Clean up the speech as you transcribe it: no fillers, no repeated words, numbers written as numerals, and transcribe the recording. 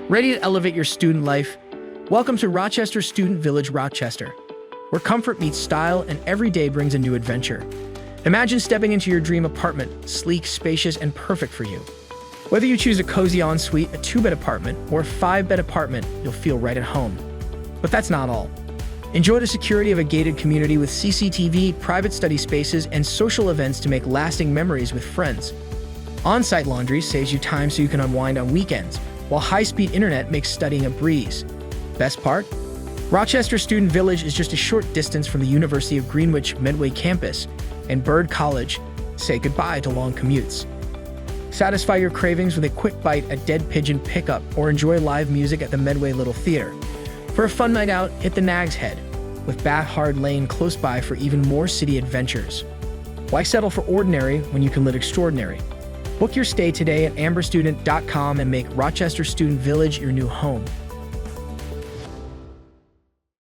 Ready to elevate your student life? Welcome to Rochester Student Village, Rochester, where comfort meets style and every day brings a new adventure. Imagine stepping into your dream apartment, sleek, spacious, and perfect for you. Whether you choose a cozy ensuite, a 2-bed apartment, or a 5-bed apartment, you'll feel right at home. But that's not all. Enjoy the security of a gated community with CCTV, private study spaces, and social events to make lasting memories with friends. On-site laundry saves you time so you can unwind on weekends, while high-speed internet makes studying a breeze. Best part? Rochester Student Village is just a short distance from the University of Greenwich Medway campus, and Bird College. Say goodbye to long commutes. Satisfy your cravings with a quick bite at Dead Pigeon Pickup or enjoy live music at the Medway Little Theater. For a fun night out, hit the Nag's Head, with Bath Hard Lane close by for even more city adventures. Why settle for ordinary when you can live extraordinary? Book your stay today at amberstudent.com and make Rochester Student Village your new home.